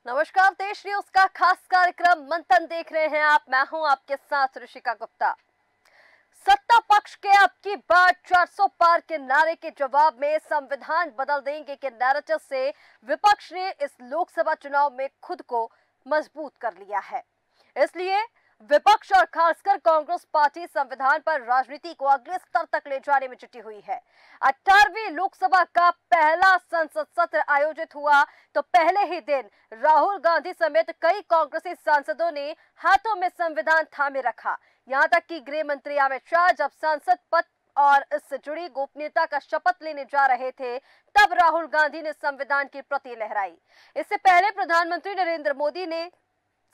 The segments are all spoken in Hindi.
नमस्कार, देश न्यूज का खास कार्यक्रम मंथन देख रहे हैं आप। मैं हूं आपके साथ ऋषिका गुप्ता। सत्ता पक्ष के अब की बार 400 पार के नारे के जवाब में संविधान बदल देंगे के नैरेटिव से विपक्ष ने इस लोकसभा चुनाव में खुद को मजबूत कर लिया है। इसलिए विपक्ष और खासकर कांग्रेस पार्टी संविधान पर राजनीति को अगले स्तर तक ले जाने में जुटी हुई है। 18वीं लोकसभा का पहला संसद सत्र आयोजित हुआ तो पहले ही दिन राहुल गांधी समेत कई कांग्रेसी सांसदों ने हाथों में संविधान थामे रखा। यहां तक कि गृह मंत्री अमित शाह जब सांसद पद और इससे जुड़ी गोपनीयता का शपथ लेने जा रहे थे, तब राहुल गांधी ने संविधान की प्रति लहराई। इससे पहले प्रधानमंत्री नरेंद्र मोदी ने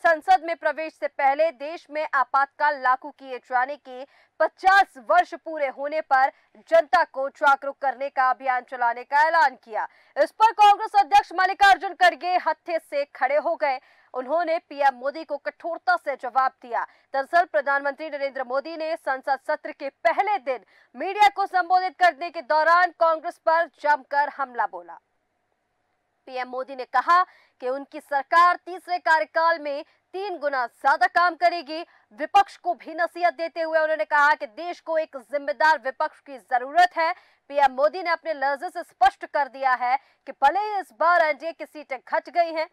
संसद में प्रवेश से पहले देश में आपातकाल लागू किए जाने के 50 वर्ष पूरे होने पर जनता को जागरूक करने का अभियान चलाने का ऐलान किया। इस पर कांग्रेस अध्यक्ष मल्लिकार्जुन खड़गे हत्थे से खड़े हो गए। उन्होंने पीएम मोदी को कठोरता से जवाब दिया। दरअसल प्रधानमंत्री नरेंद्र मोदी ने संसद सत्र के पहले दिन मीडिया को संबोधित करने के दौरान कांग्रेस पर जमकर हमला बोला। पीएम मोदी ने कहा कि उनकी सरकार तीसरे कार्यकाल में 3 गुना ज्यादा काम करेगी। विपक्ष को भी नसीहत देते हुए उन्होंने कहा कि देश को एक जिम्मेदार विपक्ष की जरूरत है। पीएम मोदी ने अपने लहजे से स्पष्ट कर दिया है कि भले ही इस बार एनडीए की सीटें घट गई हैं,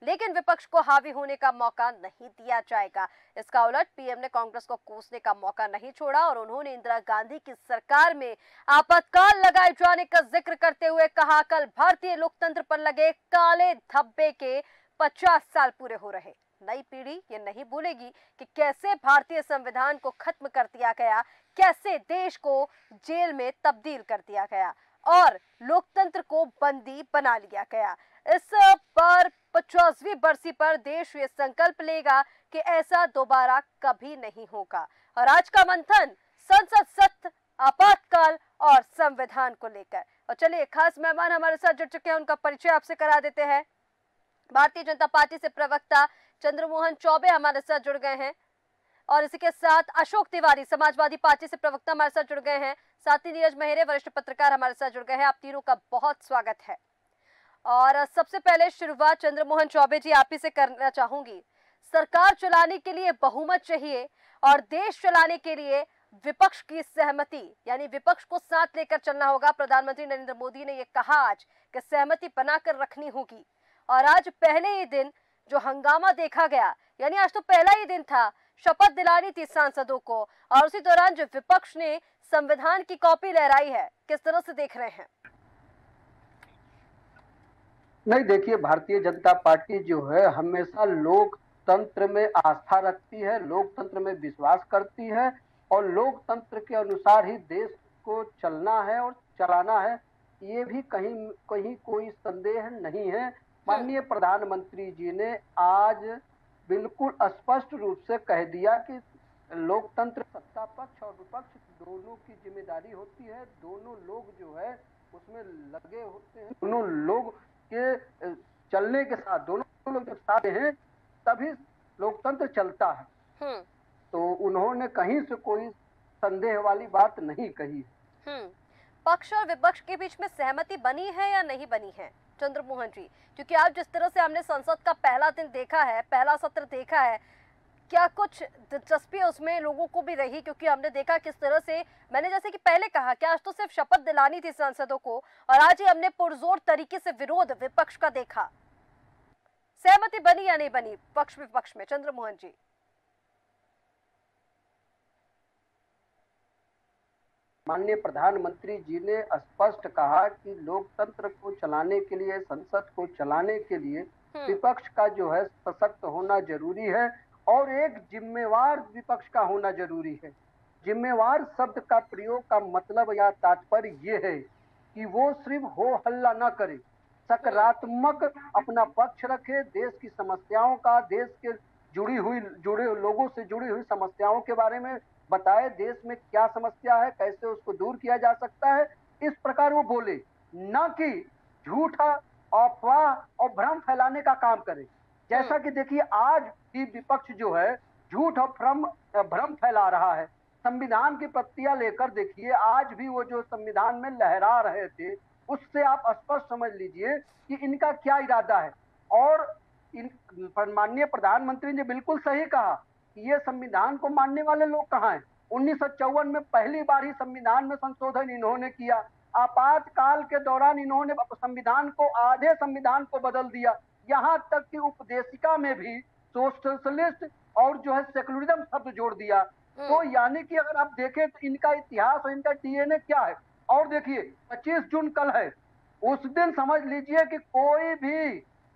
लेकिन विपक्ष को हावी होने का मौका नहीं दिया जाएगा। इसका उलट पीएम ने कांग्रेस को कोसने का मौका नहीं छोड़ा और उन्होंने इंदिरा गांधी की सरकार में आपातकाल लगाए जाने का जिक्र करते हुए कहा, कल भारतीय लोकतंत्र पर लगे काले धब्बे के 50 साल पूरे हो रहे। नई पीढ़ी ये नहीं भूलेगी कि कैसे भारतीय संविधान को खत्म कर दिया गया, कैसे देश को जेल में तब्दील कर दिया गया और लोकतंत्र को बंदी बना लिया गया। इस पर 50वीं बरसी पर देश ये संकल्प लेगा कि ऐसा दोबारा कभी नहीं होगा। और आज का मंथन संसद सत्र, आपातकाल और संविधान को लेकर। और चलिए, खास मेहमान हमारे साथ जुड़ चुके हैं, उनका परिचय आपसे करा देते हैं। भारतीय जनता पार्टी से प्रवक्ता चंद्रमोहन चौबे हमारे साथ जुड़ गए हैं और इसी के साथ अशोक तिवारी समाजवादी पार्टी से प्रवक्ता हमारे साथ जुड़ गए हैं। साथ ही नीरज मेहरे वरिष्ठ पत्रकार हमारे साथ जुड़ गए हैं। आप तीनों का बहुत स्वागत है। और सबसे पहले शुरुआत चंद्रमोहन चौबे जी आप ही से करना चाहूंगी। सरकार चलाने के लिए बहुमत चाहिए और देश चलाने के लिए विपक्ष की सहमति, यानी विपक्ष को साथ लेकर चलना होगा। प्रधानमंत्री नरेंद्र मोदी ने यह कहा आज कि सहमति बनाकर रखनी होगी। और आज पहले ही दिन जो हंगामा देखा गया, यानी आज तो पहला ही दिन था, शपथ दिलानी थी सांसदों को और उसी दौरान जो विपक्ष ने संविधान की कॉपी लहराई है, किस तरह से देख रहे हैं? नहीं, देखिए, भारतीय जनता पार्टी जो है हमेशा लोकतंत्र में आस्था रखती है, लोकतंत्र में विश्वास करती है और लोकतंत्र के अनुसार ही देश को चलना है और चलाना है। ये भी कहीं कहीं कोई संदेह नहीं है। माननीय प्रधानमंत्री जी ने आज बिल्कुल स्पष्ट रूप से कह दिया कि लोकतंत्र सत्ता पक्ष और विपक्ष दोनों की जिम्मेदारी होती है। दोनों लोग जो है उसमें लगे होते हैं। दोनों लोग के चलने के साथ, दोनों लोग जब साथ हैं तभी लोकतंत्र चलता है। तो उन्होंने कहीं से कोई संदेह वाली बात नहीं कही। पक्ष और विपक्ष के बीच में सहमति बनी है या नहीं बनी है चंद्रमोहन जी? क्योंकि आज जिस तरह से हमने संसद का पहला दिन देखा है, पहला सत्र देखा है, क्या कुछ दिलचस्पी उसमें लोगों को भी रही? क्योंकि हमने देखा किस तरह से, मैंने जैसे कि पहले कहा कि आज तो सिर्फ शपथ दिलानी थी सांसदों को और आज ही हमने पुरजोर तरीके से विरोध विपक्ष का देखा। सहमति बनी या नहीं बनी पक्ष विपक्ष में, चंद्रमोहन जी? माननीय प्रधानमंत्री जी ने स्पष्ट कहा कि लोकतंत्र को चलाने के लिए, संसद को चलाने के लिए विपक्ष का जो है सशक्त होना जरूरी है और एक जिम्मेवार विपक्ष का होना जरूरी है। जिम्मेवार शब्द का प्रयोग का मतलब या तात्पर्य ये है कि वो सिर्फ हो हल्ला ना करे, सकारात्मक अपना पक्ष रखे, देश की समस्याओं का, देश के जुड़े लोगों से जुड़ी हुई समस्याओं के बारे में बताए, देश में क्या समस्या है, कैसे उसको दूर किया जा सकता है, इस प्रकार वो बोले, ना कि झूठा अफवाह और भ्रम फैलाने का काम करे। जैसा कि देखिए, आज भी विपक्ष जो है झूठ और भ्रम फैला रहा है। संविधान की प्रतियां लेकर देखिए, आज भी वो जो संविधान में लहरा रहे थे, उससे आप स्पष्ट समझ लीजिए कि इनका क्या इरादा है। और इन माननीय प्रधानमंत्री ने बिल्कुल सही कहा कि ये संविधान को मानने वाले लोग कहाँ हैं। 1954 में पहली बार ही संविधान में संशोधन इन्होंने किया। आपातकाल के दौरान इन्होंने संविधान को, आधे संविधान को बदल दिया। यहाँ तक कि उपदेशिका में भी सोशलिस्ट और जो है सेकुलरिज्म शब्द जोड़ दिया। तो यानी कि अगर आप देखें तो इनका इतिहास और इनका डीएनए क्या है। और देखिए 25 जून कल है, उस दिन समझ लीजिए कि कोई भी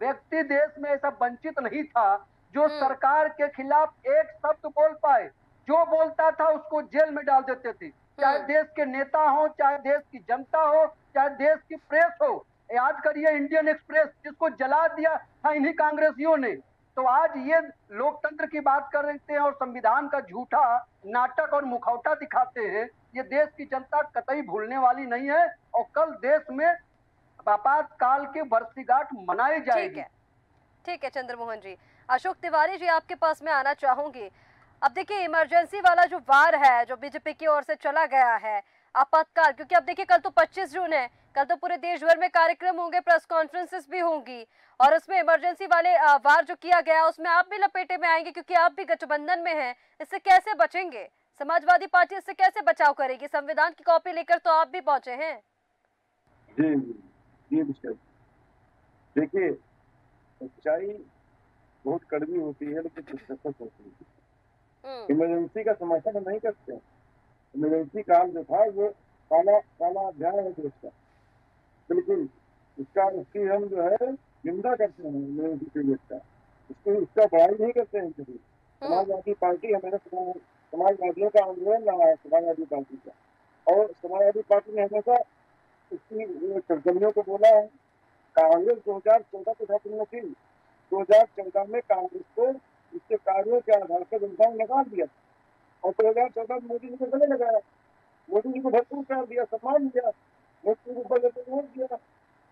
व्यक्ति देश में ऐसा वंचित नहीं था जो सरकार के खिलाफ एक शब्द बोल पाए। जो बोलता था उसको जेल में डाल देते थे, चाहे देश के नेता हो, चाहे देश की जनता हो, चाहे देश की प्रेस हो। याद करिए इंडियन एक्सप्रेस, जिसको जला दिया था इन्हीं कांग्रेसियों ने। तो आज ये लोकतंत्र की बात कर रहे हैं और संविधान का झूठा नाटक और मुखौटा दिखाते हैं। ये देश की जनता कतई भूलने वाली नहीं है और कल देश में आपातकाल की वर्षगांठ मनाई जाएगी। ठीक है चंद्रमोहन जी। अशोक तिवारी जी, आपके पास मैं आना चाहूंगी। अब देखिए इमरजेंसी वाला जो वार है जो बीजेपी की ओर से चला गया है, आपातकाल, क्योंकि अब देखिए कल तो 25 जून है, कल तो पूरे देश भर में कार्यक्रम होंगे, प्रेस कॉन्फ्रेंसेस भी होंगी और उसमें इमरजेंसी वाले वार जो किया गया उसमें आप भी लपेटे में आएंगे क्योंकि आप भी गठबंधन में हैं। इससे कैसे बचेंगे? समाजवादी पार्टी इससे कैसे बचाव करेगी? संविधान की कॉपी लेकर तो आप भी पहुंचे हैं। जी जी देखिए, सच्चाई बहुत कड़वी होती है लेकिन सच होती है। इमरजेंसी का समर्थन नहीं करते। इमरजेंसी काल जो था वो काला अध्याय है देश का, बिल्कुल उसकी हम जो है निंदा करते हैं इमरजेंसी पीरियड का, उसका बड़ाई नहीं करते हैं कभी। समाजवादी पार्टी हमेशा समाजवादियों का आंदोलन रहा है, समाजवादी पार्टी का, और समाजवादी पार्टी ने हमेशा उसकी सरगर्मियों को बोला है। कांग्रेस 2014 के साथ में थी, 2014 में कांग्रेस को उसके कार्यों के आधार पर जनता ने निकाल दिया और 2014 में मोदी जी को गले लगाया, मोदी जी को भरपूर कर दिया, सम्मान दिया, मोदी जी को वोट दिया,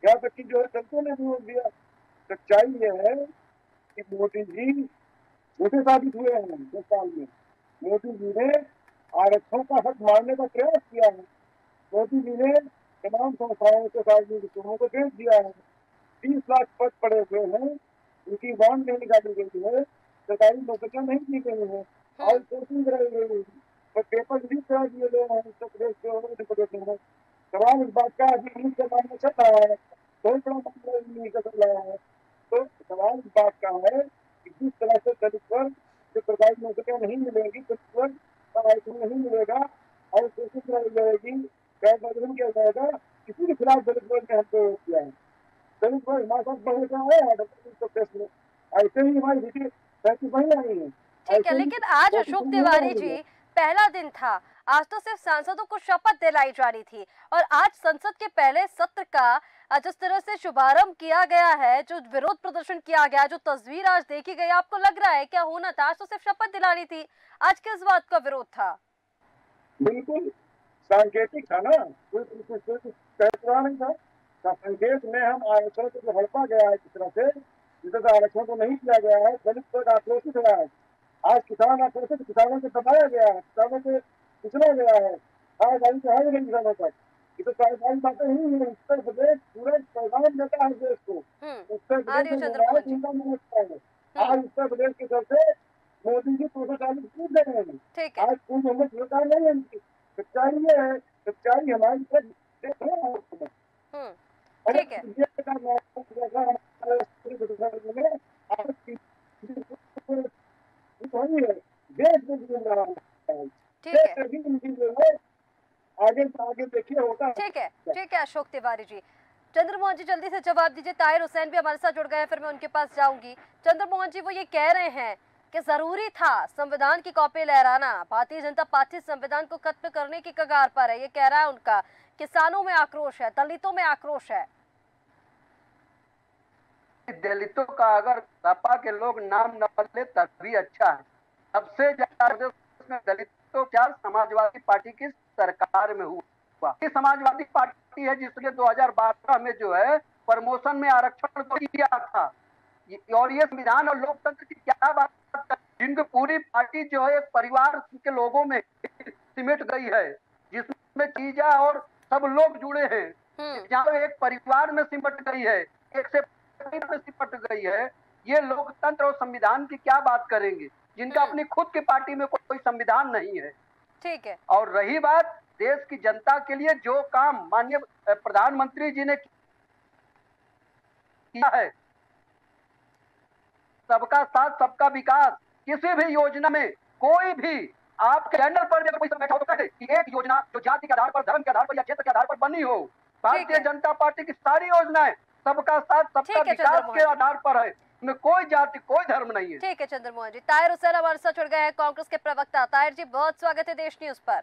यहाँ तक कि जो है संतों ने भी वोट दिया। सच्चाई यह है कि मोदी जी झूठे साबित हुए हैं 10 साल में। मोदी जी ने आरक्षण का हक मारने का प्रयास किया है। मोदी जी ने तमाम संस्थाओं को, सार्वजनिक स्कूलों को बेच दिया है। 30 लाख पद पड़े हुए हैं, उनकी बांड नहीं निकाली गई है, सरकारी नौकरियां नहीं दी गई है, और कोचिंग कराई गई है, और पेपर लीक करा दिए गए हैं उत्तर प्रदेश में। सवाल इस बात का लीक का मामला चल रहा है, बहुत बड़ा मामला लीक चल रहा है। तो सवाल इस बात का है कि जिस तरह से दलित वर्ग जो सरकारी नौकरियां नहीं मिलेगी, दलित वर्ग का आरक्षण नहीं मिलेगा और कोशिश कराई जाएगी, किया जाएगा, किसी के खिलाफ दलित वर्ग ने हमको किया है। दलित वर्ग हमारे साथ बढ़ेगा है, ऐसे ही हमारी स्थिति वही आई है। ठीक है, लेकिन आज अशोक तिवारी जी पहला दिन था, आज तो सिर्फ सांसदों को शपथ दिलाई जा रही थी और आज संसद के पहले सत्र का जिस तरह से शुभारंभ किया गया है, जो विरोध प्रदर्शन किया गया, जो तस्वीर आज देखी गई, आपको लग रहा है क्या होना था? आज तो सिर्फ शपथ दिलानी थी, आज किस बात का विरोध था? बिल्कुल सांकेतिक था ना, कोई नहीं था। संकेत में हम आरक्षण को हड़पा गया है, किस तरह से जिस आरक्षण को नहीं किया गया है, दलित वर्ग आक्रोशित हुआ है। आज किसान आक्रोशित, किसानों को दबाया गया है, किसानों को पिछड़ा गया है, गाड़ी चढ़ाई गई किसानों तक। ये तो सारी बातें ही है। उत्तर प्रदेश पूरा पैगाम देता है देश को। उत्तर प्रदेश में चिंता नहीं होता है। आज उत्तर प्रदेश की तरफ से मोदी जी 240 कूद दे रहे हैं। आज कोई मोहम्मद सरकार नहीं है उनकी। सच्चाई ये है, सच्चाई हमारी तरफ ठीक है। आगे देखिए होगा। ठीक है अशोक तिवारी जी। चंद्रमोहन जी जल्दी से जवाब दीजिए। ताहिर हुसैन भी हमारे साथ जुड़ गए हैं, फिर मैं उनके पास जाऊंगी। चंद्रमोहन जी, वो ये कह रहे हैं कि जरूरी था संविधान की कॉपी लहराना, भारतीय जनता पार्टी संविधान को खत्म करने की कगार पर है, ये कह रहा है उनका। किसानों में आक्रोश है, दलितों में आक्रोश है। दलितों का अगर सपा के लोग नाम न ले तभी अच्छा है। सबसे ज्यादा दलितों क्या समाजवादी पार्टी की सरकार में हुआ। ये समाजवादी पार्टी है जिसने 2012 में जो है प्रमोशन में आरक्षण दिया था। और ये संविधान और लोकतंत्र की क्या बात है, जिनकी पूरी पार्टी जो है एक परिवार के लोगों में सिमट गई है, जिसमें चीजा और सब लोग जुड़े हैं, जहाँ एक परिवार में सिमट गई है, एक से में सिमट गई है। ये लोकतंत्र और संविधान की क्या बात करेंगे जिनका अपनी खुद की पार्टी में कोई संविधान नहीं है। ठीक है। और रही बात देश की जनता के लिए जो काम माननीय प्रधानमंत्री जी ने किया है, सबका साथ सबका विकास, किसी भी योजना में कोई भी आपके चैनल पर कोई बैठा होता है कि एक योजना जो जाति के आधार पर, धर्म के आधार पर या क्षेत्र के आधार पर बनी हो, भारतीय जनता पार्टी की सारी योजनाएं सबका साथ सबका विकास के आधार पर है, में कोई जाति कोई धर्म नहीं है। ठीक है चंद्रमोहन जी। ताहिर हुसैन हमारे साथ जुड़ गए हैं, कांग्रेस के प्रवक्ता। ताहिर जी, बहुत स्वागत है देश न्यूज पर।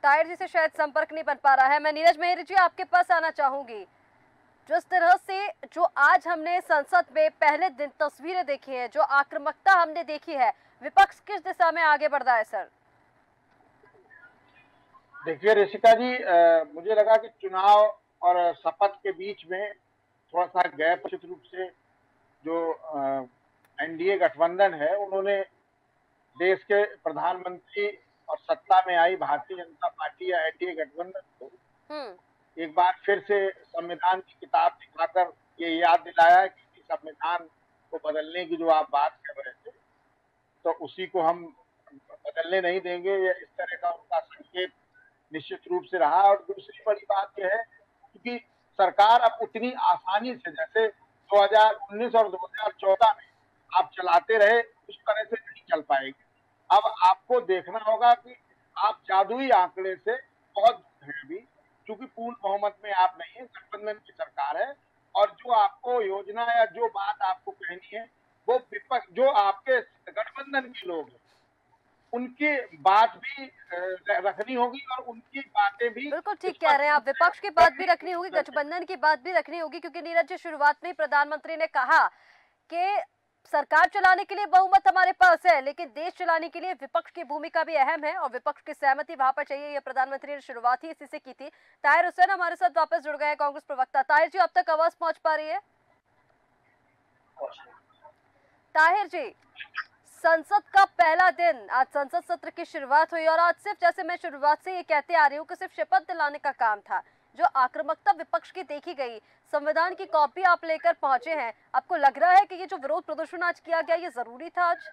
ताहिर जी से शायद संपर्क नहीं बन पा रहा है। मैं नीरज मेहरी जी आपके पास आना चाहूंगी। जिस तरह से जो आज हमने संसद में पहले दिन तस्वीरें देखी है, जो आक्रामकता हमने देखी है, विपक्ष किस दिशा में आगे बढ़ रहा है सर? देखिए ऋषिका जी, मुझे लगा कि चुनाव और शपथ के बीच में थोड़ा सा गैप, निश्चित रूप से जो एनडीए गठबंधन है उन्होंने देश के प्रधानमंत्री और सत्ता में आई भारतीय जनता पार्टी या एनडीए गठबंधन को एक बार फिर से संविधान की किताब दिखाकर ये याद दिलाया कि संविधान को बदलने की जो आप बात कर रहे थे, तो उसी को हम बदलने नहीं देंगे। ये इस तरह का उनका संकेत निश्चित रूप से रहा। और दूसरी बड़ी बात यह है क्योंकि सरकार अब उतनी आसानी से, जैसे 2019 और 2014 में आप चलाते रहे, उस तरह से नहीं चल पाएगी। अब आपको देखना होगा कि आप जादुई आंकड़े से बहुत दूर हैं अभी, क्योंकि पूर्ण बहुमत में आप नहीं है, गठबंधन की सरकार है। और जो आपको योजना या जो बात आपको कहनी है वो विपक्ष, जो आपके गठबंधन के लोग हैं, उनकी बात भी रखनी होगी और उनकी बातें भी। बिल्कुल ठीक कह रहे हैं आप, विपक्ष की बात भी रखनी होगी, गठबंधन की बात भी रखनी होगी, क्योंकि नीरज जी शुरुआत में ही प्रधानमंत्री ने कहा कि सरकार चलाने के लिए बहुमत हमारे पास है, लेकिन देश चलाने के लिए विपक्ष की भूमिका भी अहम है और विपक्ष की सहमति वहां पर चाहिए। ये प्रधानमंत्री ने शुरुआत ही इसी से की थी। ताहिर हुसैन हमारे साथ वापस जुड़ गए हैं, कांग्रेस प्रवक्ता। ताहिर जी, अब तक आवाज पहुंच पा रही है? ताहिर जी, संसद का पहला दिन, आज संसद सत्र की शुरुआत हुई और आज सिर्फ, जैसे मैं शुरुआत से ये कहते आ रही हूँ कि सिर्फ शपथ दिलाने का काम था। जो आक्रामकता विपक्ष की देखी गई, संविधान की कॉपी आप लेकर पहुंचे हैं, आपको लग रहा है कि ये जो विरोध प्रदर्शन आज किया गया ये जरूरी था? आज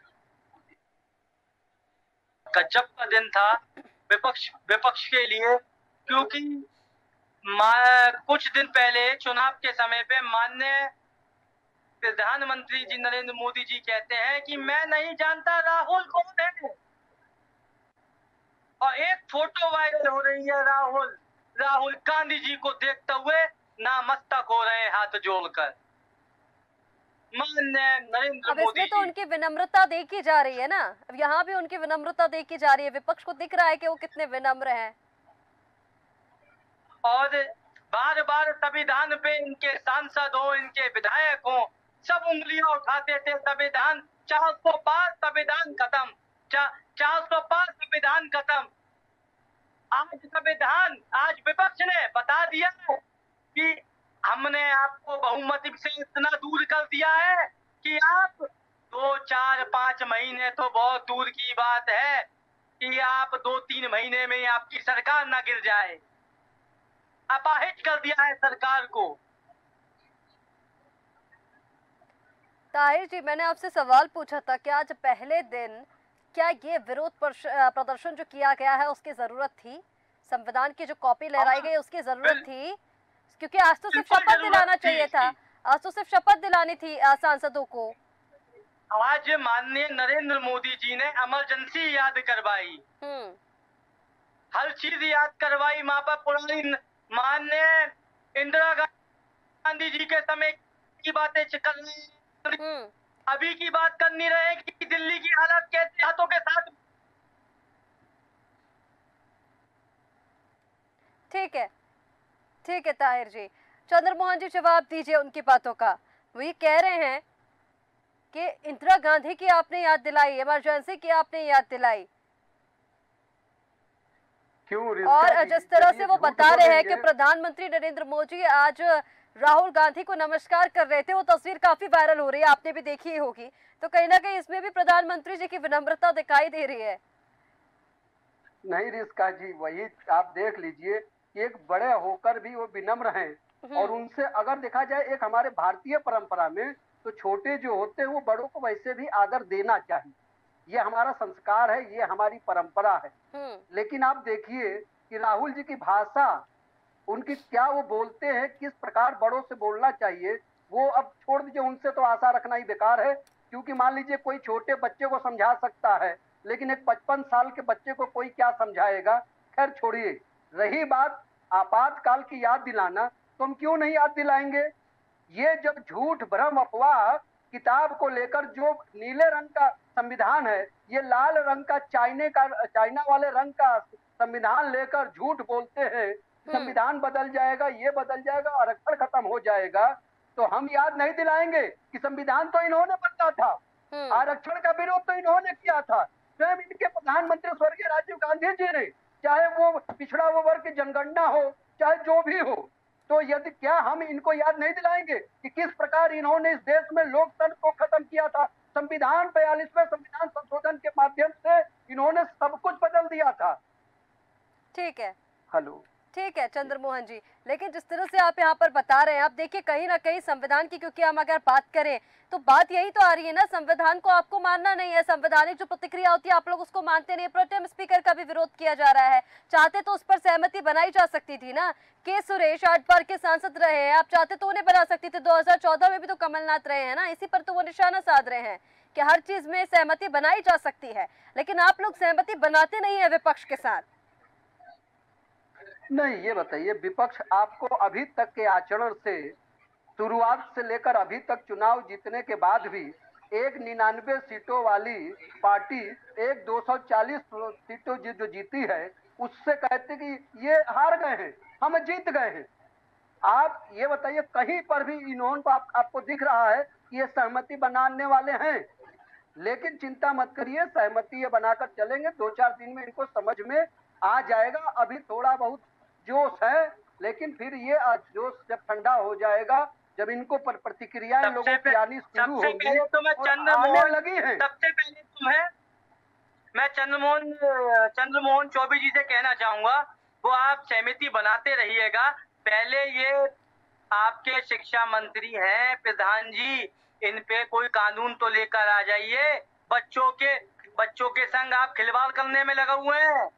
गजब का दिन था विपक्ष के लिए, क्योंकि कुछ दिन पहले चुनाव के समय पे माननीय प्रधानमंत्री जी नरेंद्र मोदी जी कहते हैं कि मैं नहीं जानता राहुल कौन है, और एक फोटो वायरल हो रही है राहुल गांधी जी को देखते हुए नामस्तक हो रहे हैं हाथ जोड़कर। माननीय नरेंद्र मोदी, इसमें तो उनकी विनम्रता देखी जा रही है ना, अब यहाँ भी उनकी विनम्रता देखी जा रही है, विपक्ष को दिख रहा है कि वो कितने विनम्र हैं। और बार बार संविधान पे इनके सांसद हो, इनके विधायक हो, सब उंगलियां उठाते थे, संविधान 400 पार, संविधान खत्म, 400 पार, संविधान खत्म। आज विपक्ष ने बता दिया है कि हमने आपको बहुमत से इतना दूर कर दिया है कि आप 2, 4, 5 महीने तो बहुत दूर की बात है कि आप 2-3 महीने में आपकी सरकार ना गिर जाए। अपाहिज कर दिया है सरकार को। ताहिर जी, मैंने आपसे सवाल पूछा था कि आज पहले दिन क्या ये विरोध प्रदर्शन जो किया गया है उसकी जरूरत थी? संविधान की जो कॉपी लहराई गई उसकी जरूरत थी? क्योंकि आज तो सिर्फ शपथ दिलाना चाहिए था, आज तो सिर्फ शपथ दिलानी थी सांसदों को। आज माननीय नरेंद्र मोदी जी ने इमरजेंसी याद करवाई, हर चीज याद करवाई। वहां पर पुरानी माननीय इंदिरा गांधी जी के समय की बातें करनी, अभी की बात करनी रहे कि दिल्ली की हालत कैसे हाथों के साथ। ठीक है ताहिर जी। चंद्रमोहन जी, जवाब दीजिए उनकी बातों का। वो ये कह रहे हैं कि इंदिरा गांधी की आपने याद दिलाई, इमरजेंसी की आपने याद दिलाई, और जिस तरह से वो बता रहे हैं कि प्रधानमंत्री नरेंद्र मोदी आज राहुल गांधी को नमस्कार कर रहे थे, वो तस्वीर काफी वायरल हो रही है, आपने भी देखी होगी, तो कहीं ना कहीं इसमें भी प्रधानमंत्री जी की विनम्रता दिखाई दे रही है। नहीं रिस्का जी, वही आप देख लीजिए कि एक बड़े होकर भी वो विनम्र हैं, और उनसे अगर देखा जाए एक हमारे भारतीय परंपरा में तो छोटे जो होते हैं वो बड़ों को वैसे भी आदर देना चाहिए। ये हमारा संस्कार है, ये हमारी परंपरा है। लेकिन आप देखिए कि राहुल जी की भाषा, उनकी क्या वो बोलते हैं, किस प्रकार बड़ों से बोलना चाहिए, वो अब छोड़ दीजिए, उनसे तो आशा रखना ही बेकार है। क्योंकि मान लीजिए कोई छोटे बच्चे को समझा सकता है, लेकिन एक 55 साल के बच्चे को कोई क्या समझाएगा। खैर छोड़िए, रही बात आपातकाल की याद दिलाना, तो हम क्यों नहीं याद दिलाएंगे। ये जब झूठ भ्रम अफवाह किताब को लेकर, जो नीले रंग का संविधान है, ये लाल रंग का चाइना वाले रंग का संविधान लेकर झूठ बोलते हैं, संविधान बदल जाएगा, ये बदल जाएगा, आरक्षण खत्म हो जाएगा, तो हम याद नहीं दिलाएंगे कि संविधान तो इन्होंने बदला था, आरक्षण का विरोध तो इन्होंने किया था, स्वयं इनके प्रधानमंत्री स्वर्गीय राजीव गांधी जी ने, चाहे वो पिछड़ा वो वर्ग की जनगणना हो, चाहे जो भी हो। तो यदि क्या हम इनको याद नहीं दिलाएंगे कि किस प्रकार इन्होंने इस देश में लोकतंत्र को खत्म किया था। संविधान 42वें संविधान संशोधन के माध्यम से इन्होंने सब कुछ बदल दिया था। ठीक है, हेलो, ठीक है चंद्रमोहन जी, लेकिन जिस तरह से आप यहाँ पर बता रहे हैं, आप देखिए कहीं ना कहीं संविधान की, क्योंकि हम अगर बात करें तो बात यही तो आ रही है ना, संविधान को आपको मानना नहीं है, संवैधानिक जो प्रतिक्रिया होती है आप लोग उसको मानते नहीं। प्रोटेम स्पीकर का भी विरोध किया जा रहा है, चाहते तो उस पर सहमति बनाई जा सकती थी ना। के सुरेश 8 बार के सांसद रहे हैं, आप चाहते तो उन्हें बना सकती थे। 2014 में भी तो कमलनाथ रहे हैं ना, इसी पर तो वो निशाना साध रहे हैं कि हर चीज में सहमति बनाई जा सकती है, लेकिन आप लोग सहमति बनाते नहीं है विपक्ष के साथ। नहीं, ये बताइए, विपक्ष आपको अभी तक के आचरण से, शुरुआत से लेकर अभी तक चुनाव जीतने के बाद भी, एक 99 सीटों वाली पार्टी एक 240 सीटों जो जीती है, उससे कहते कि ये हार गए हैं, हम जीत गए हैं। आप ये बताइए, कहीं पर भी इन्होंने आपको दिख रहा है कि ये सहमति बनाने वाले हैं। लेकिन चिंता मत करिए, सहमति ये बनाकर चलेंगे, 2-4 दिन में इनको समझ में आ जाएगा। अभी थोड़ा बहुत जोश है, लेकिन फिर ये जोश जब ठंडा हो जाएगा, जब इनको प्रतिक्रियाएं लोगों की आनी शुरू होगी, तो आने लगी है। सबसे पहले मैं चंद्रमोहन चौबे जी से कहना चाहूंगा, वो आप सहमति बनाते रहिएगा। पहले ये आपके शिक्षा मंत्री हैं प्रधान जी, इन पे कोई कानून तो लेकर आ जाइए। बच्चों के संग आप खिलवाड़ करने में लगे हुए हैं।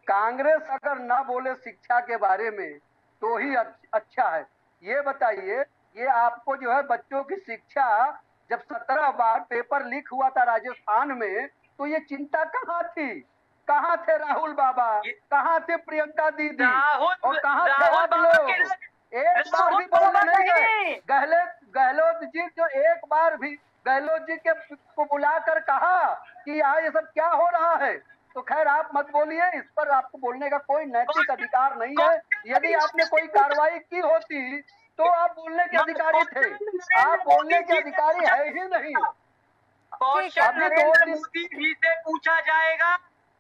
कांग्रेस अगर ना बोले शिक्षा के बारे में तो ही अच्छा है। ये बताइए, ये आपको जो है बच्चों की शिक्षा, जब 17 बार पेपर लीक हुआ था राजस्थान में, तो ये चिंता कहाँ थी? कहाँ थे राहुल बाबा, कहाँ थे प्रियंका दीदी, और कहाँ थे आप लोग? एक बार भी बोलने नहीं गए। गहलोत जी जो एक बार भी गहलोत जी को बुलाकर कहा कि यहाँ ये सब क्या हो रहा है, तो खैर आप मत बोलिए, इस पर आपको बोलने का कोई नैतिक अधिकार नहीं है। यदि आपने कोई कार्रवाई की होती तो आप बोलने के अधिकारी थे, आप बोलने के अधिकारी है ही नहीं। नरेंद्र मोदी जी से पूछा जाएगा,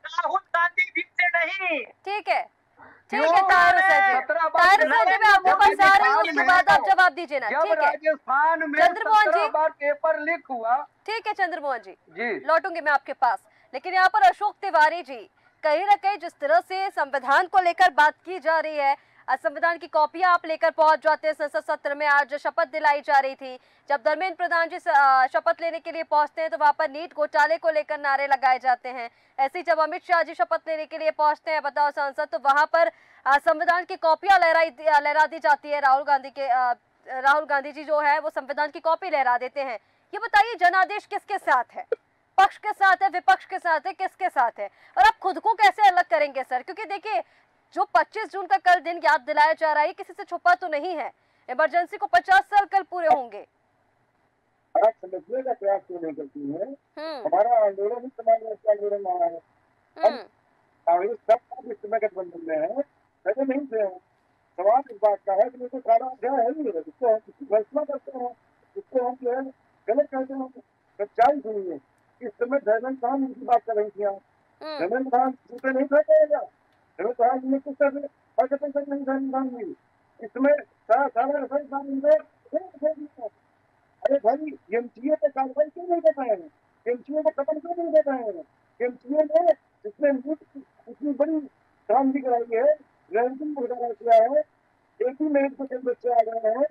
राहुल गांधी जी से नहीं। ठीक है, ठीक है तारू सर मैं आपके पास आ रही हूँ, उसके बाद आप जवाब दीजिए ना। जब राजस्थान में 17 बार पेपर लीक हुआ। ठीक है चंद्रमोहन जी, लौटूंगी मैं आपके पास, लेकिन यहाँ पर अशोक तिवारी जी, कहीं ना कहीं जिस तरह से संविधान को लेकर बात की जा रही है, संविधान की कॉपियां आप लेकर पहुंच जाते हैं संसद सत्र में। आज शपथ दिलाई जा रही थी, जब धर्मेंद्र प्रधान जी शपथ लेने के लिए पहुंचते हैं तो वहां पर नीट घोटाले को लेकर नारे लगाए जाते हैं। ऐसे ही जब अमित शाह जी शपथ लेने के लिए पहुंचते हैं बताओ संसद, तो वहां पर संविधान की कॉपियां लहरा दी जाती है। राहुल गांधी जी जो है वो संविधान की कॉपी लहरा देते हैं। ये बताइए, जनादेश किसके साथ है? पक्ष के साथ है, विपक्ष के साथ है, किसके साथ है? और आप खुद को कैसे अलग करेंगे सर? क्योंकि देखिए, जो 25 जून का कल दिन याद दिलाया जा रहा है, किसी से छुपा तो नहीं है। इमरजेंसी को 50 साल कल पूरे होंगे। आप समझने का प्रयास क्यों नहीं करती है? हमारा आंदोलन ही समाज में आंदोलन रहा है। कांग्रेस सब इस समय गठबंधन में है, पहले नहीं थे। सवाल इस बात का है कि तो सारा अध्याय है नहीं, जिसको हम फैसला करते हैं, उसको हम जो है गलत कहते हैं। सच्चाई सुनिए, इस समय धर्मेंद्र प्रधान उनकी बात कर रही थी। धर्मेंद्र प्रधान दूसरे नहीं फेंकेगा, धर्मेंद्र प्रधान ने कुछ नहीं इसमें सारा अरे भाई, एमसीए पे कार्रवाई क्यों नहीं कर पाए? एमसीए को खत्म क्यों नहीं कर पाए? एमसीए ने जिसने इतनी बड़ी क्रांति कराई है, रैंकिंग घोटाला किया है, एक ही मेरिट पे कई बच्चे आ गए हैं,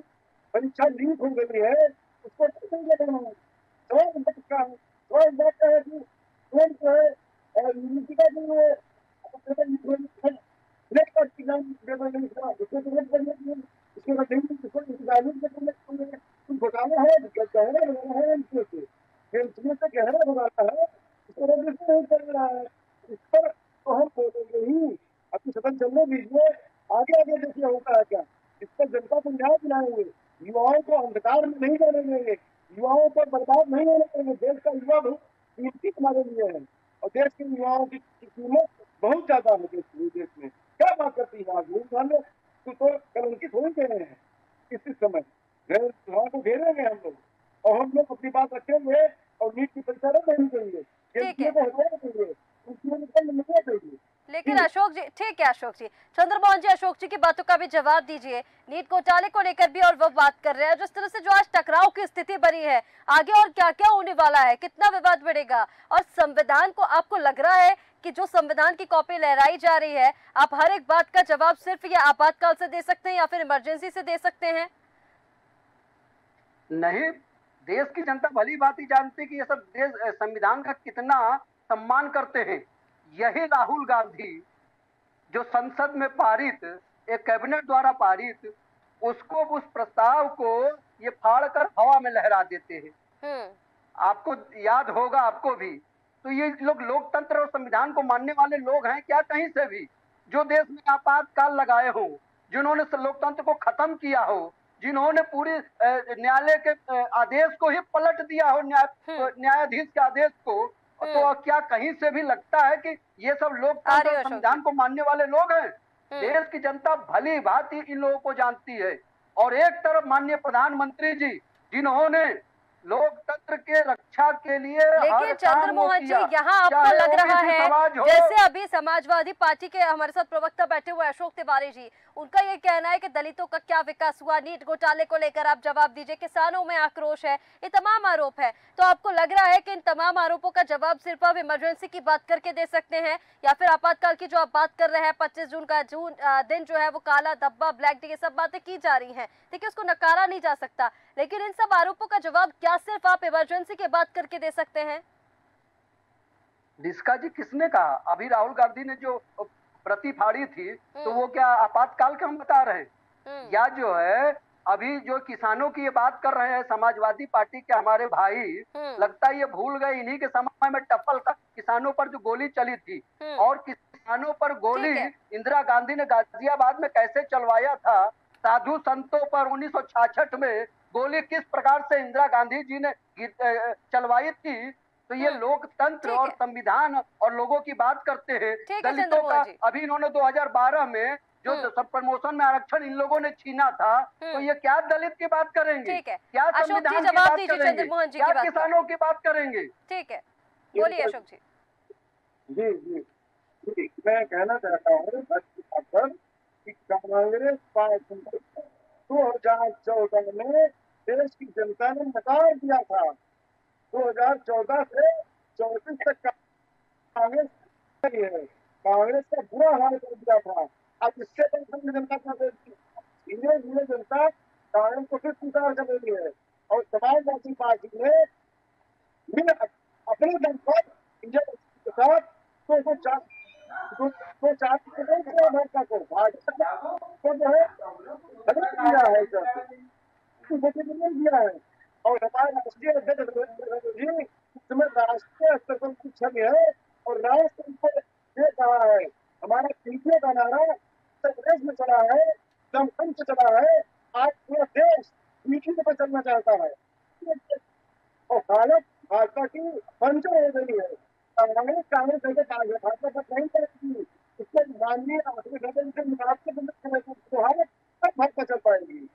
परीक्षा लीक हो गई है, उसको नहीं लगाना है। सवाल इस बात का है, सवाल इस बात का है कि स्टूडेंट जो है यूनिवर्सिटी का जो है इसके बाद घोटाला है, गहरा घोटाला है, से गहरा घोटाला है, इसको रजिस्टर नहीं कर रहा है, इस पर तो हम बोलेंगे ही। अपनी सदन चलने दीजिए, आगे आगे देखिए होता है क्या। इस पर जनता को न्याय दिलाएंगे, युवाओं को अंधकार में नहीं जाने देंगे, युवाओं को बर्बाद नहीं होने देंगे। देश का युवा बहुत कीमती हमारे लिए है और देश के युवाओं की कीमत बहुत ज्यादा है देश में। क्या बात करती है आज तो कलंकित हो गए हैं इस समय, युवाओं को घेरेंगे हम लोग और हम लोग अपनी बात रखेंगे और नीट की परीक्षा रद्द नहीं देंगे, लेकिन अशोक जी, ठीक है अशोक जी, चंद्रमोहन जी, अशोक जी की बातों का भी जवाब दीजिए। नीट घोटाले को लेकर भी और वो बात कर रहे हैं, जिस तरह से जो आज टकराव की स्थिति बनी है, आगे और क्या क्या होने वाला है, कितना विवाद बढ़ेगा, और संविधान को आपको लग रहा है कि जो संविधान की कॉपी लहराई जा रही है, आप हर एक बात का जवाब सिर्फ ये आपातकाल से दे सकते हैं या फिर इमरजेंसी से दे सकते हैं? नहीं, देश की जनता भली बात ही जानती कि ये सब देश संविधान का कितना सम्मान करते हैं। यही राहुल गांधी जो संसद में पारित, एक कैबिनेट द्वारा पारित, उसको उस प्रस्ताव को ये फाड़कर हवा में लहरा देते हैं। आपको याद होगा, आपको भी, तो ये लोग लोकतंत्र और संविधान को मानने वाले लोग हैं क्या कहीं से भी? जो देश में आपातकाल लगाए हो, जिन्होंने लोकतंत्र को खत्म किया हो, जिन्होंने पूरी न्यायालय के आदेश को ही पलट दिया हो, न्यायाधीश के आदेश को, तो क्या कहीं से भी लगता है कि ये सब लोकतंत्र और संविधान को मानने वाले लोग हैं? देश की जनता भली भांति इन लोगों को जानती है। और एक तरफ माननीय प्रधानमंत्री जी, जिन्होंने लोकतंत्र के रक्षा के लिए, लेकिन चंद्रमोहन जी, यहाँ आपको लग रहा है जैसे अभी समाजवादी पार्टी के हमारे साथ प्रवक्ता बैठे हुए अशोक तिवारी जी, उनका ये कहना है कि दलितों का क्या विकास हुआ, नीट घोटाले को लेकर आप जवाब दीजिए, किसानों में आक्रोश है, ये तमाम आरोप है। तो आपको लग रहा है कि इन तमाम आरोपों का जवाब सिर्फ आप इमरजेंसी की बात करके दे सकते हैं, या फिर आपातकाल की जो आप बात कर रहे हैं, 25 जून का दिन जो है वो काला धब्बा, ब्लैक डे, ये सब बातें की जा रही हैं, देखिए उसको नकारा नहीं जा सकता, लेकिन इन सब आरोपों का जवाब क्या सिर्फ आप इमरजेंसी की बात करके दे सकते हैं? डिस्का जी, किसने कहा? अभी राहुल गांधी ने जो प्रति फाड़ी थी, तो वो क्या आपातकाल के हम बता रहे हैं? या जो है अभी जो किसानों की ये बात कर रहे हैं समाजवादी पार्टी के हमारे भाई, लगता है ये भूल गए इन्हीं के समय में टप्पल का किसानों पर जो गोली चली थी, और किसानों पर गोली इंदिरा गांधी ने गाजियाबाद में कैसे चलवाया था, साधु संतों पर 1966 में गोली किस प्रकार से इंदिरा गांधी जी ने चलवाई थी। तो ये लोकतंत्र और संविधान और लोगों की बात करते हैं, दलितों का अभी इन्होंने 2012 में जो सब प्रमोशन में आरक्षण इन लोगों ने छीना था, तो ये क्या दलित की बात करेंगे, क्या संविधान की बात करेंगे, क्या किसानों की बात करेंगे? ठीक है, बोलिए अशोक जी। जी जी जी, मैं कहना चाहता हूँ कि कांग्रेस पार्टी 2014 में देश की जनता ने नकार दिया था। 2014 से 34 तक कांग्रेस का बुरा हाल कर दिया था। अब इससे जनता क्या देती, धीरे धीरे जनता कांग्रेस को फिर स्वीकार कर रही है, और समाजवादी पार्टी ने अपने दम पर इंडिया के साथ भाजपा को जो है दिया है। और हमारे राष्ट्रीय अध्यक्ष जी इसमें राष्ट्रीय स्तर पर कुछ है, और राष्ट्र को ये कहा है, हमारा पीछे का नारा प्रदेश में चला है, दमखम से चला है, आज पूरा देश पीछे पर चलना चाहता है, और हालत भाजपा की पंचर हो गई है। कांग्रेस भाजपा पर नहीं करेगी, इससे माननीय से मुकाबले हालत तब भाजपा चल पाएगी।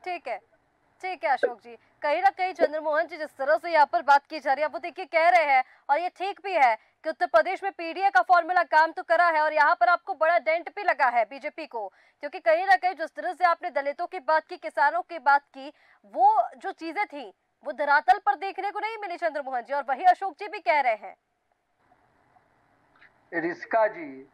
ठीक है अशोक जी, कहीं ना कहीं चंद्रमोहन जी जिस तरह से यहाँ पर बात की जा रही है, वो देखिए कह रहे हैं, और ये ठीक भी है कि उत्तर प्रदेश में पीडीए का फॉर्मूला काम तो करा है, और यहाँ पर आपको बड़ा डेंट भी लगा है बीजेपी को, क्योंकि कहीं ना कहीं जिस तरह से आपने दलितों की बात की, किसानों की बात की, वो जो चीजें थी वो धरातल पर देखने को नहीं मिली चंद्रमोहन जी, और वही अशोक जी भी कह रहे हैं। रिस्का जी,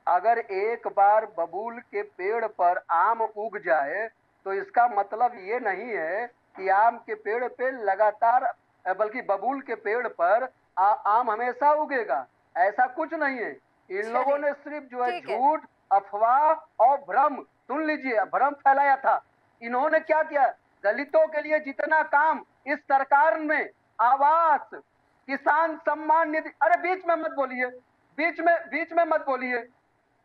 अगर एक बार बबूल के पेड़ पर आम उग जाए तो इसका मतलब ये नहीं है कि आम के पेड़ पे लगातार, बल्कि बबूल के पेड़ पर आम हमेशा उगेगा, ऐसा कुछ नहीं है। इन लोगों ने सिर्फ जो है झूठ, अफवाह और भ्रम, सुन लीजिए, भ्रम फैलाया था। इन्होंने क्या किया, दलितों के लिए जितना काम इस सरकार में, आवास, किसान सम्मान निधि, अरे बीच में मत बोलिए, बीच में मत बोलिए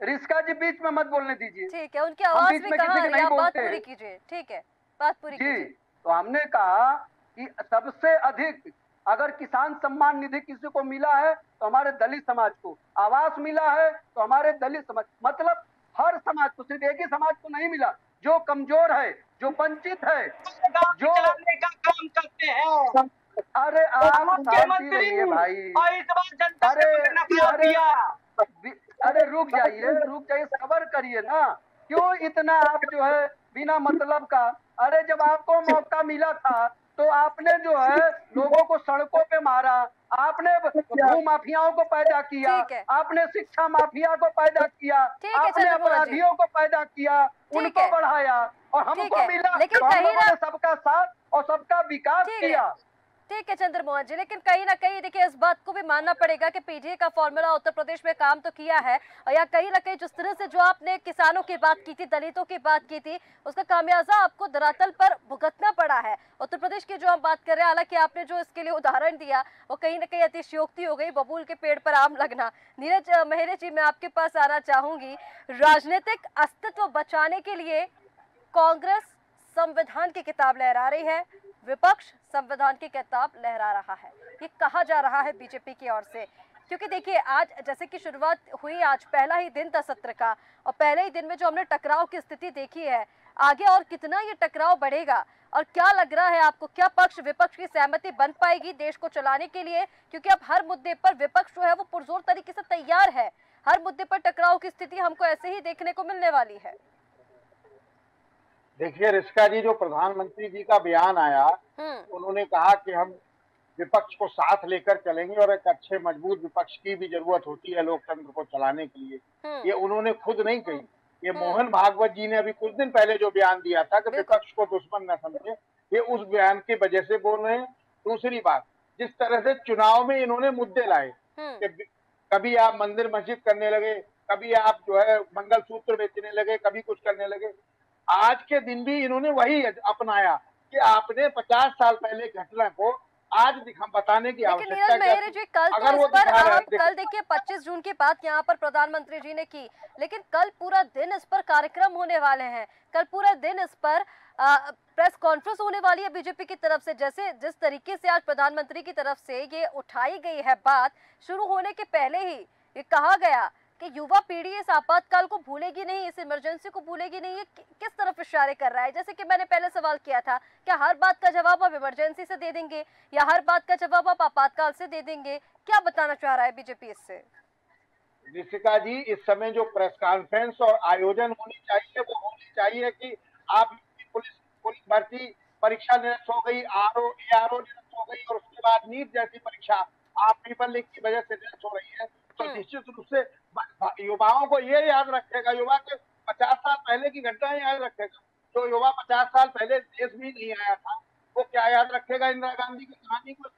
रिस्का जी, बीच में मत बोलने दीजिए। ठीक है, उनकी आवाज बीच में में कहाँ किसी की नहीं बात बोलते पूरी कीजिए। ठीक है, बात पूरी कीजिए। तो हमने कहा कि सबसे अधिक अगर किसान सम्मान निधि किसी को मिला है तो हमारे दलित समाज को, आवास मिला है तो हमारे दलित समाज, मतलब हर समाज को, सिर्फ एक ही समाज को नहीं मिला। जो कमजोर है, जो वंचित है, जो का काम करते हैं, अरे आप शांति रहिए भाई, अरे रुक जाइए, सब्र करिए ना, क्यों इतना आप जो है बिना मतलब का। अरे जब आपको मौका मिला था तो आपने जो है लोगों को सड़कों पे मारा, आपने भू माफियाओं को पैदा किया, आपने शिक्षा माफिया को पैदा किया, आपने अपराधियों को पैदा किया, उनको बढ़ाया, और हमको मिला तो हम लोगों ने सबका साथ और सबका विकास किया। ठीक है चंद्र मोहन जी, लेकिन कहीं ना कहीं देखिए इस बात को भी मानना पड़ेगा कि पीडीए का फॉर्मूला उत्तर प्रदेश में काम तो किया है, और या कहीं ना कहीं जिस तरह से जो आपने किसानों की बात की थी, दलितों की बात की थी, उसका खामियाजा आपको धरातल पर भुगतना पड़ा है। उत्तर प्रदेश की जो हम बात कर रहे हैं, हालांकि आपने जो इसके लिए उदाहरण दिया वो कहीं ना कहीं अतिशयोक्ति हो गई, बबूल के पेड़ पर आम लगना। नीरज मेहरे जी, मैं आपके पास आना चाहूंगी। राजनीतिक अस्तित्व बचाने के लिए कांग्रेस संविधान की किताब लहरा रही है, विपक्ष संविधान की किताब लहरा रहा है, ये कहा जा रहा है बीजेपी की ओर से। क्योंकि देखिए आज जैसे कि शुरुआत हुई, आज पहला ही दिन था सत्र का, और पहले ही दिन में जो हमने टकराव की स्थिति देखी है, आगे और कितना ये टकराव बढ़ेगा, और क्या लग रहा है आपको, क्या पक्ष विपक्ष की सहमति बन पाएगी देश को चलाने के लिए? क्योंकि अब हर मुद्दे पर विपक्ष जो है वो पुरजोर तरीके से तैयार है, हर मुद्दे पर टकराव की स्थिति हमको ऐसे ही देखने को मिलने वाली है। देखिए रिस्का जी, जो प्रधानमंत्री जी का बयान आया, उन्होंने कहा कि हम विपक्ष को साथ लेकर चलेंगे और एक अच्छे मजबूत विपक्ष की भी जरूरत होती है लोकतंत्र को चलाने के लिए। ये उन्होंने खुद नहीं कही, ये मोहन भागवत जी ने अभी कुछ दिन पहले जो बयान दिया था कि विपक्ष को दुश्मन न समझे, ये उस बयान की वजह से बोल रहे हैं। दूसरी बात, जिस तरह से चुनाव में इन्होंने मुद्दे लाए, कभी आप मंदिर मस्जिद करने लगे, कभी आप जो है मंगलसूत्र बेचने लगे, कभी कुछ करने लगे, आज के दिन भी इन्होंने वही अपनाया कि आपने 50 साल पहले घटना को आज बताने की आवश्यकता क्या थी? कल तो इस पर आप कल देखिए 25 जून की बात यहाँ पर प्रधानमंत्री जी ने की, लेकिन कल पूरा दिन इस पर कार्यक्रम होने वाले हैं, कल पूरा दिन इस पर प्रेस कॉन्फ्रेंस होने वाली है बीजेपी की तरफ से। जैसे जिस तरीके से आज प्रधानमंत्री की तरफ से ये उठाई गई है बात, शुरू होने के पहले ही ये कहा गया कि युवा पीढ़ी इस आपातकाल को भूलेगी नहीं, इस इमरजेंसी को भूलेगी नहीं। ये किस तरफ इशारे कर रहा है? जैसे कि मैंने पहले सवाल किया था, क्या हर बात का जवाब आप इमरजेंसी से दे देंगे या हर बात का जवाब आप आपातकाल से दे देंगे? क्या बताना चाह रहा है बीजेपी इससे? ऋषिका जी, इस समय जो प्रेस कॉन्फ्रेंस और आयोजन होनी चाहिए वो होनी चाहिए कि आप पुलिस भर्ती परीक्षा निरस्त हो गई, ARO निरस्त हो गई, और उसके बाद नीट जैसी परीक्षा आप पेपर लीक की वजह से निरस्त हो रही है, तो निश्चित रूप से युवाओं को ये याद रखेगा, युवा के 50 साल पहले की घटनाएं याद रखेगा। जो युवा 50 साल पहले देश में नहीं आया था, वो क्या याद रखेगा इंदिरा गांधी की कहानी को?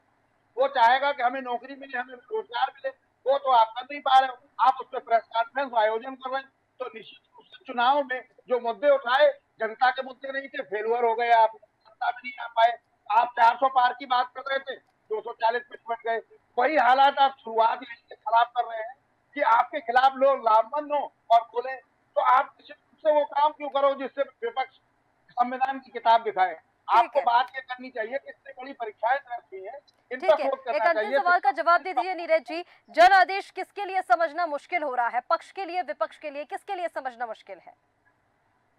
वो चाहेगा कि हमें नौकरी मिले, हमें रोजगार मिले, वो तो आप कर नहीं पा रहे हो। आप उस पर प्रेस कॉन्फ्रेंस आयोजन कर रहे हैं, तो निश्चित रूप से चुनाव में जो मुद्दे उठाए जनता के मुद्दे नहीं थे, फेलुअर हो गए, आप सत्ता में नहीं आ पाए। आप 400 पार की बात कर रहे थे, 240 पे पहुंच गए। वही हालात आप शुरुआत यहीं खराब कर रहे हैं कि आपके खिलाफ लोग लामबंद हो और बोले, तो आप निश्चित रूप से वो काम क्यों करो जिससे विपक्ष संविधान की किताब दिखाए। आपको बात ये करनी चाहिए कि इतनी बड़ी परीक्षाएं रहती है, इन पर फोकस करना चाहिए। एक अंतिम सवाल का जवाब दे दीजिए नीरज जी, जन आदेश किसके लिए समझना मुश्किल हो रहा है? पक्ष के लिए, विपक्ष के लिए, किसके लिए समझना मुश्किल है?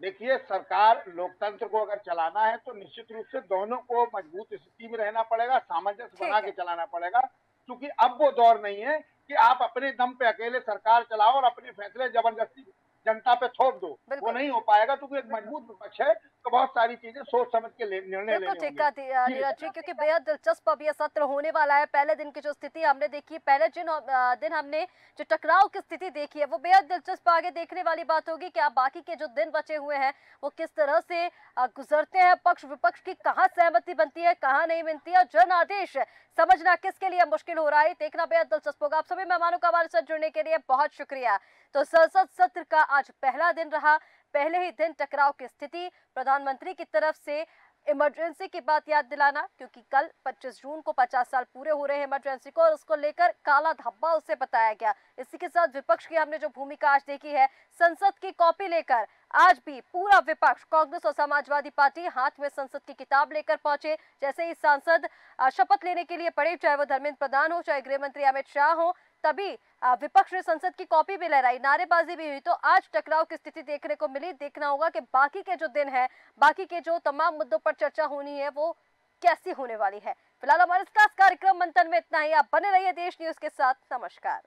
देखिए, सरकार लोकतंत्र को अगर चलाना है तो निश्चित रूप से दोनों को मजबूत स्थिति में रहना पड़ेगा, सामंजस्य बना के चलाना पड़ेगा, क्योंकि अब वो दौर नहीं है कि आप अपने दम पे अकेले सरकार चलाओ और अपने फैसले जबरदस्ती जनता पे थोप दो, वो नहीं हो पाएगा। क्योंकि एक मजबूत विपक्ष है तो बहुत सारी चीजें सोच समझ के निर्णय लेने होंगे। नीरज जी, क्योंकि बेहद दिलचस्प अब यह सत्र होने वाला है। पहले दिन की जो स्थिति हमने देखी, पहले दिन हमने जो टकराव की स्थिति देखी है वो बेहद दिलचस्प। आगे देखने वाली बात होगी कि आप बाकी के जो दिन बचे हुए हैं वो किस तरह से गुजरते हैं, पक्ष विपक्ष की कहाँ सहमति बनती है, कहाँ नहीं बनती है, जन आदेश समझना किसके लिए मुश्किल हो रहा है, देखना बेहद दिलचस्प होगा। आप सभी मेहमानों का हमारे साथ जुड़ने के लिए बहुत शुक्रिया। तो संसद सत्र का आज पहला दिन रहा, पहले ही दिन टकराव की स्थिति, प्रधानमंत्री की तरफ से इमरजेंसी की बात याद दिलाना, क्योंकि कल 25 जून को 50 साल पूरे हो रहे हैं इमरजेंसी को, और उसको लेकर काला धब्बा उसे बताया गया। इसी के साथ विपक्ष की हमने जो भूमिका आज देखी है, संसद की कॉपी लेकर आज भी पूरा विपक्ष, कांग्रेस और समाजवादी पार्टी हाथ में संसद की किताब लेकर पहुंचे। जैसे ही सांसद शपथ लेने के लिए पड़े, चाहे वो धर्मेंद्र प्रधान हो, चाहे गृह मंत्री अमित शाह हो, तभी विपक्ष ने संसद की कॉपी भी लहराई, नारेबाजी भी हुई। तो आज टकराव की स्थिति देखने को मिली। देखना होगा कि बाकी के जो दिन है, बाकी के जो तमाम मुद्दों पर चर्चा होनी है वो कैसी होने वाली है। फिलहाल हमारे इस खास कार्यक्रम मंथन में इतना ही। आप बने रहिए देश न्यूज के साथ। नमस्कार।